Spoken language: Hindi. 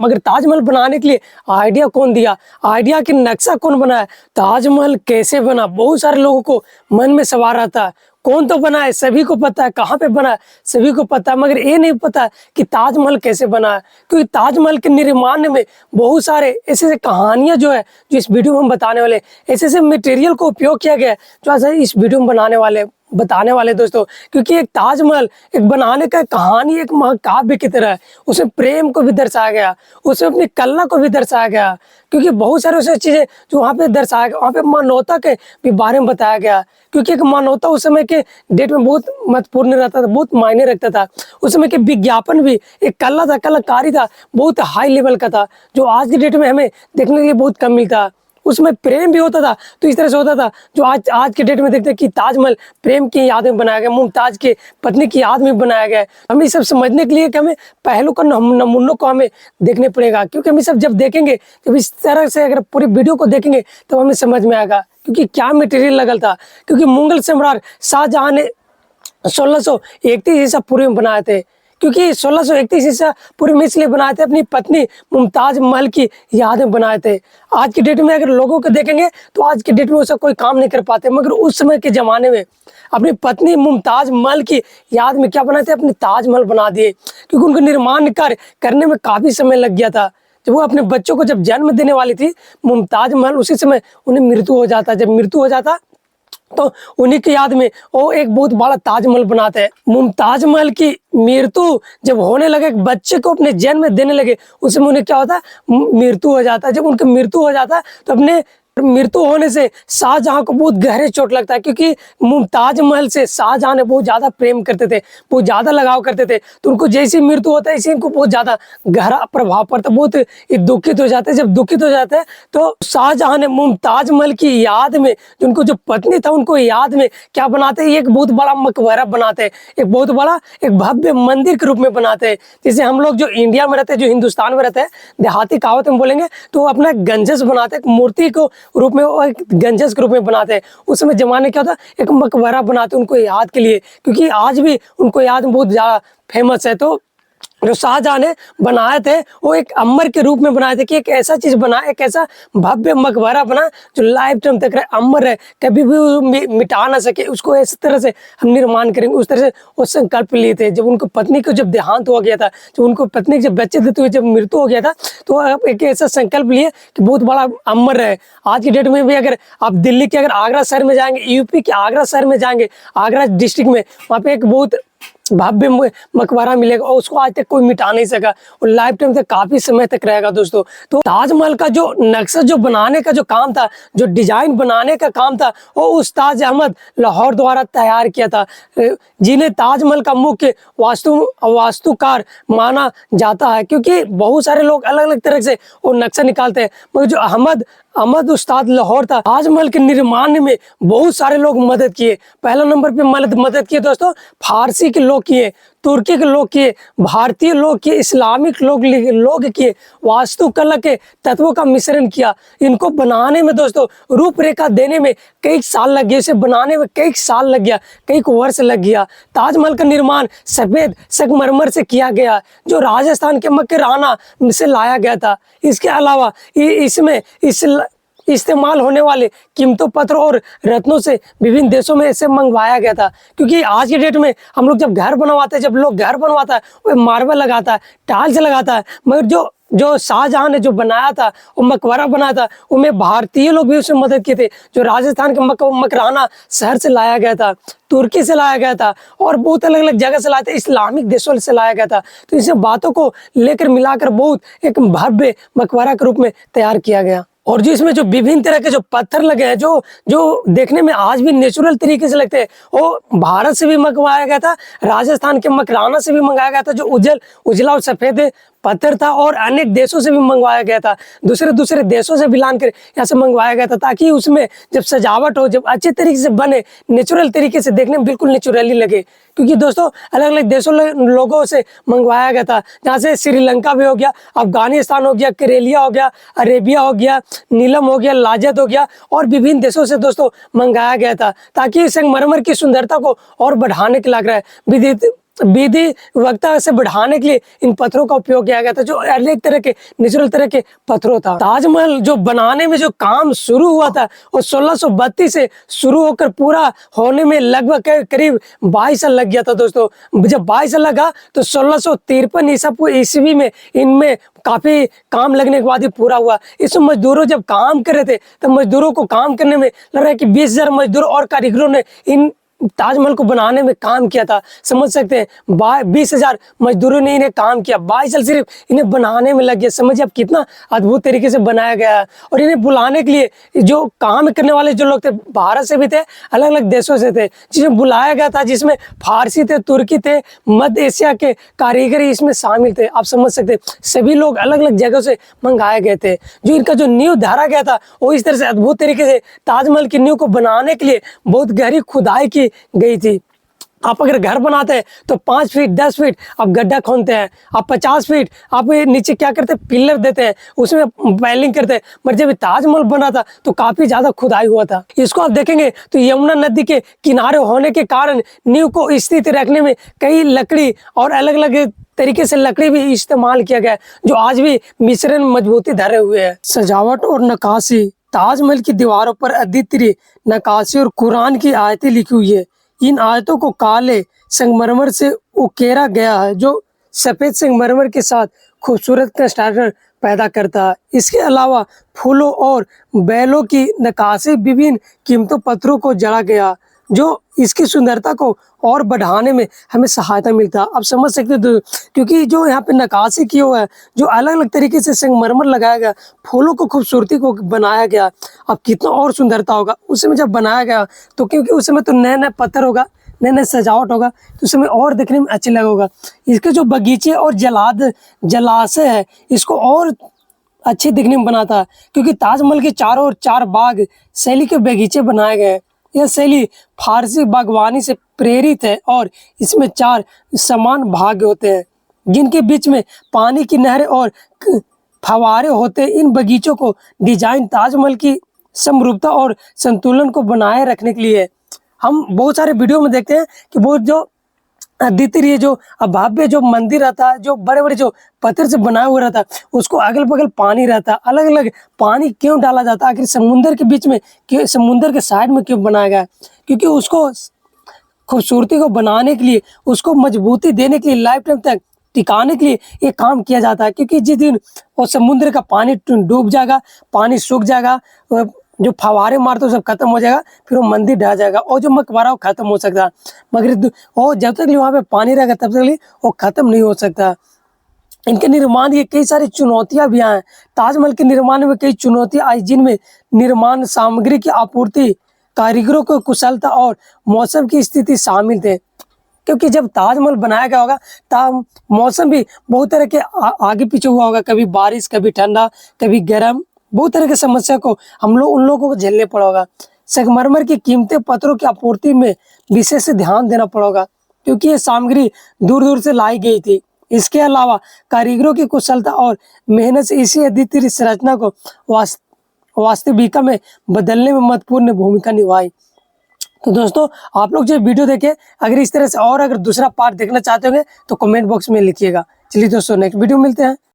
मगर ताजमहल बनाने के लिए आइडिया कौन दिया, आइडिया की नक्शा कौन बनाया, ताजमहल कैसे बना, बहुत सारे लोगों को मन में सवाल आता है। कौन तो बना है सभी को पता है, कहाँ पे बना है सभी को पता है, मगर ये नहीं पता कि ताजमहल कैसे बना है। क्योंकि ताजमहल के निर्माण में बहुत सारे ऐसे ऐसे कहानियां जो है, जो इस वीडियो में हम बताने वाले, ऐसे ऐसे मटेरियल को उपयोग किया गया है जो आज इस वीडियो में बताने वाले दोस्तों। क्योंकि एक ताजमहल एक बनाने का कहानी एक महाकाव्य की तरह है। उसमें प्रेम को भी दर्शाया गया, उसमें अपनी कला को भी दर्शाया गया। क्योंकि बहुत सारी ऐसी चीजें जो वहाँ पे दर्शाया गया, वहाँ पे मानवता के भी बारे में बताया गया। क्योंकि एक मानवता उस समय के डेट में बहुत महत्वपूर्ण रहता था, बहुत मायने रखता था। उस समय के विज्ञापन भी एक कला था, कलाकारी था, बहुत हाई लेवल का था, जो आज की डेट में हमें देखने के लिए बहुत कम मिलता। उसमें प्रेम भी होता था, तो इस तरह से होता था जो आज के डेट में देखते हैं कि ताजमहल प्रेम की याद में बनाया गया, मुमताज के पत्नी की याद में बनाया गया है। हमें सब समझने के लिए कि हमें पहलू का नमूनों को हमें देखने पड़ेगा। क्योंकि हम सब जब देखेंगे, जब इस तरह से अगर पूरी वीडियो को देखेंगे तो हमें समझ में आएगा क्योंकि क्या मटेरियल लगल था। क्योंकि मुगल सम्राट शाहजहां ने 1631 ईसा पूर्व में बनाए थे। क्योंकि 1631 ईसा पूर्व में इसलिए बनाए थे, अपनी पत्नी मुमताज महल की याद में बनाए थे। आज की डेट में अगर लोगों को देखेंगे तो आज की डेट में उसका कोई काम नहीं कर पाते, मगर उस समय के जमाने में अपनी पत्नी मुमताज महल की याद में क्या बनाए थे, अपने ताजमहल बना दिए। क्योंकि उनको निर्माण कार्य करने में काफी समय लग गया था। जब वो अपने बच्चों को जब जन्म देने वाली थी मुमताज महल, उसी समय उन्हें मृत्यु हो जाता। जब मृत्यु हो जाता तो उन्हीं की याद में वो एक बहुत बड़ा ताजमहल बनाते हैं। मुमताज महल की मृत्यु जब होने लगे, बच्चे को अपने जन्म देने लगे, उसमें उन्हें क्या होता है, मृत्यु हो जाता है। जब उनकी मृत्यु हो जाता है तो अपने मृत्यु होने से शाहजहां को बहुत गहरे चोट लगता है। क्योंकि मुमताज महल से शाहजहां ने बहुत ज्यादा प्रेम करते थे, बहुत ज्यादा लगाव करते थे। तो उनको जैसी मृत्यु होता है इसी इनको बहुत ज्यादा गहरा प्रभाव पड़ता है, बहुत दुखित हो जाते हैं। जब दुखित हो जाते हैं तो शाहजहां ने मुमताज महल की याद में, उनको जो पत्नी था उनको याद में क्या बनाते हैं, एक बहुत बड़ा मकबरा बनाते हैं, एक बहुत बड़ा एक भव्य मंदिर के रूप में बनाते हैं। जैसे हम लोग जो इंडिया में रहते हैं, जो हिंदुस्तान में रहते हैं, देहाती कहावत में बोलेंगे तो वो अपना गंजस बनाते हैं, मूर्ति को रूप में, वो एक गंजस के रूप में बनाते हैं। उस समय जमाने क्या होता, एक मकबरा बनाते उनको याद के लिए। क्योंकि आज भी उनको याद में बहुत ज्यादा फेमस है। तो जो शाहजहां ने बनाए थे वो एक अमर के रूप में बनाए थे, कि एक ऐसा चीज बना, एक ऐसा भव्य मकबरा बना जो लाइफ टाइम तक रहे, अमर है, कभी भी मिटा ना सके। उसको इस तरह से हम निर्माण करेंगे, उस तरह से वो संकल्प लिए थे। जब उनको पत्नी को जब देहांत हो गया था, जब उनको पत्नी जब बच्चे देते हुए जब मृत्यु हो गया था, तो एक ऐसा संकल्प लिए कि बहुत बड़ा अमर है। आज की डेट में भी अगर आप दिल्ली के अगर आगरा शहर में जाएंगे, यूपी के आगरा शहर में जाएंगे, आगरा डिस्ट्रिक्ट में, वहाँ पे एक बहुत भव्य मकबरा मिलेगा और उसको आज तक कोई मिटा नहीं सका, और लाइफ टाइम तक काफी समय तक रहेगा दोस्तों। तो ताजमहल का जो नक्शा जो बनाने का जो काम था, जो डिजाइन बनाने का काम था, वो उस्ताद अहमद लाहौर द्वारा तैयार किया था, जिन्हें ताजमहल का मुख्य वास्तुकार माना जाता है। क्योंकि बहुत सारे लोग अलग अलग तरह से वो नक्शा निकालते हैं, मगर जो अहमद उस्ताद लाहौर था, ताजमहल के निर्माण में बहुत सारे लोग मदद किए। पहला नंबर पे मदद किए दोस्तों फारसी के लोग किए, तुर्की के लोग किए, भारतीय लोग किए, इस्लामिक लोग किए, वास्तुकला के तत्वों का मिश्रण किया। इनको बनाने में दोस्तों, रूपरेखा देने में कई साल लग गए, इसे बनाने में कई साल लग गया, कई वर्ष लग गया। ताजमहल का निर्माण सफेद संगमरमर से किया गया, जो राजस्थान के मकराना से लाया गया था। इसके अलावा इसमें इस्तेमाल होने वाले कीमतों पत्र और रत्नों से विभिन्न देशों में इसे मंगवाया गया था। क्योंकि आज की डेट में हम लोग जब घर बनवाते हैं, जब लोग घर बनवाता है वो मार्बल लगाता है, टाइल्स लगाता है, मगर जो शाहजहां ने जो बनाया था, वो मकबरा बनाया था, उनमें भारतीय लोग भी उसमें मदद किए थे। जो राजस्थान के मकराना शहर से लाया गया था, तुर्की से लाया गया था, और बहुत अलग अलग जगह से लाया था, इस्लामिक देशों से लाया गया था। तो इन सब बातों को लेकर मिलाकर बहुत एक भव्य मकबरा के रूप में तैयार किया गया। और जो इसमें जो विभिन्न तरह के जो पत्थर लगे हैं, जो देखने में आज भी नेचुरल तरीके से लगते हैं, वो भारत से भी मंगवाया गया था, राजस्थान के मकराना से भी मंगाया गया था, जो उजला और सफेद पत्थर था, और अनेक देशों से भी मंगवाया गया था, दूसरे देशों से भी लाकर यहाँ से मंगवाया गया था, ताकि उसमें जब सजावट हो, जब अच्छे तरीके से बने, नेचुरल तरीके से देखने में बिल्कुल नेचुरली लगे। क्योंकि दोस्तों अलग अलग देशों लोगों से मंगवाया गया था, जहाँ से श्रीलंका भी हो गया, अफगानिस्तान हो गया, करेलिया हो गया, अरेबिया हो गया, नीलम हो गया, लाजत हो गया, और विभिन्न देशों से दोस्तों मंगाया गया था, ताकि संगमरमर की सुंदरता को और बढ़ाने के लग रहा है। विधिवक्ता से बढ़ाने के लिए इन पत्थरों का उपयोग किया गया था, जो अनेक तरह के नेचुरल तरह के पत्थरों था। ताजमहल जो बनाने में जो काम शुरू हुआ था वो 1632 से शुरू होकर पूरा होने में लगभग करीब 22 साल लग गया था दोस्तों। जब 22 साल लगा तो 1653 ईस्वी में इनमें काफी काम लगने के बाद ही पूरा हुआ। इसमें मजदूरों जब काम कर रहे थे तब मजदूरों को काम करने में लग रहा है कि 20,000 मजदूरों और कारीगरों ने इन ताजमहल को बनाने में काम किया था। समझ सकते हैं 20,000 मजदूरों ने इन्हें काम किया, 22 साल सिर्फ इन्हें बनाने में लग गया। समझिए अब कितना अद्भुत तरीके से बनाया गया है। और इन्हें बुलाने के लिए जो काम करने वाले जो लोग थे भारत से भी थे, अलग अलग देशों से थे, जिसमें बुलाया गया था, जिसमें फारसी थे, तुर्की थे, मध्य एशिया के कारीगर इसमें शामिल थे। आप समझ सकते हैं सभी लोग अलग अलग जगह से मंगाए गए थे। जो इनका जो नींव धारा गया था वो इस तरह से अद्भुत तरीके से ताजमहल की नींव को बनाने के लिए बहुत गहरी खुदाई की गई थी। आप अगर घर बनाते हैं तो 5 फीट 10 फीट आप गड्ढा खोदते हैं, आप 50 फीट आप नीचे क्या करते हैं, पिलर देते हैं, उसमें पाइलिंग करते हैं। मगर जब ताजमहल बना था तो काफी ज्यादा खुदाई हुआ था। इसको आप देखेंगे तो यमुना नदी के किनारे होने के कारण नींव को स्थित रखने में कई लकड़ी और अलग अलग तरीके से लकड़ी भी इस्तेमाल किया गया है, जो आज भी मिश्रण में मजबूती धरे हुए है। सजावट और नक्काशी, ताजमहल की दीवारों पर अद्वितीय नक्काशी और कुरान की आयतें लिखी हुई है। इन आयतों को काले संगमरमर से उकेरा गया है, जो सफेद संगमरमर के साथ खूबसूरत कंट्रास्ट पैदा करता है। इसके अलावा फूलों और बैलों की नक्काशी विभिन्न कीमती पत्थरों को जड़ा गया, जो इसकी सुंदरता को और बढ़ाने में हमें सहायता मिलता है। आप समझ सकते हो क्योंकि जो यहाँ पे नक्काशी की हुआ है, जो अलग अलग तरीके से संगमरमर लगाया गया, फूलों को खूबसूरती को बनाया गया, अब कितना और सुंदरता होगा उस समय जब बनाया गया। तो क्योंकि उस समय तो नए नए पत्थर होगा, नए नए सजावट होगा, तो उस समय और देखने में अच्छे लगेगा। इसके जो बगीचे और जलाशय है इसको और अच्छे दिखने में बनाता है, क्योंकि ताजमहल के चारों ओर 4 बाग शैली के बगीचे बनाए गए हैं। यह शैली फारसी बागवानी से प्रेरित है और इसमें 4 समान भाग होते हैं, जिनके बीच में पानी की नहरें और फव्वारे होते हैं। इन बगीचों को डिजाइन ताजमहल की समरूपता और संतुलन को बनाए रखने के लिए हम बहुत सारे वीडियो में देखते हैं कि वो जो अद्वितीय जो भव्य जो मंदिर रहता है, जो बड़े बड़े जो पत्थर से बनाया हुआ रहता है, उसको अगल बगल पानी रहता है। अलग अलग पानी क्यों डाला जाता है, आखिर समुंदर के बीच में क्यों, समुंदर के साइड में क्यों बनाया गया है? क्योंकि उसको खूबसूरती को बनाने के लिए, उसको मजबूती देने के लिए, लाइफ टाइम तक टिकाने के लिए ये काम किया जाता है। क्योंकि जिस दिन वो समुद्र का पानी डूब जाएगा, पानी सूख जाएगा, जो फवारे मारते हो सब खत्म हो जाएगा, फिर वो मंदिर ढह जाएगा और जो मकबरा वो खत्म हो सकता है। मगर वो जब तक वहाँ पे पानी रहेगा तब तक वो खत्म नहीं हो सकता। इनके निर्माण की कई सारी चुनौतियां भी आए। ताजमहल के निर्माण में कई चुनौतियां आई, जिनमें निर्माण सामग्री की आपूर्ति, कारीगरों की कुशलता और मौसम की स्थिति शामिल थे। क्योंकि जब ताजमहल बनाया गया होगा तब मौसम भी बहुत तरह के आगे पीछे हुआ होगा, कभी बारिश, कभी ठंडा, कभी गर्म, बहुत तरह की समस्या को उन लोगों को झेलने पड़ा होगा। संगमरमर की कीमती पत्थरों की आपूर्ति में विशेष ध्यान देना पड़ेगा, क्योंकि ये सामग्री दूर दूर से लाई गई थी। इसके अलावा कारीगरों की कुशलता और मेहनत से इसी अद्वितीय संरचना को वास्तविकता में बदलने में महत्वपूर्ण भूमिका निभाई। तो दोस्तों आप लोग जो वीडियो देखे, अगर इस तरह से और अगर दूसरा पार्ट देखना चाहते होंगे तो कमेंट बॉक्स में लिखिएगा। चलिए दोस्तों नेक्स्ट वीडियो मिलते हैं।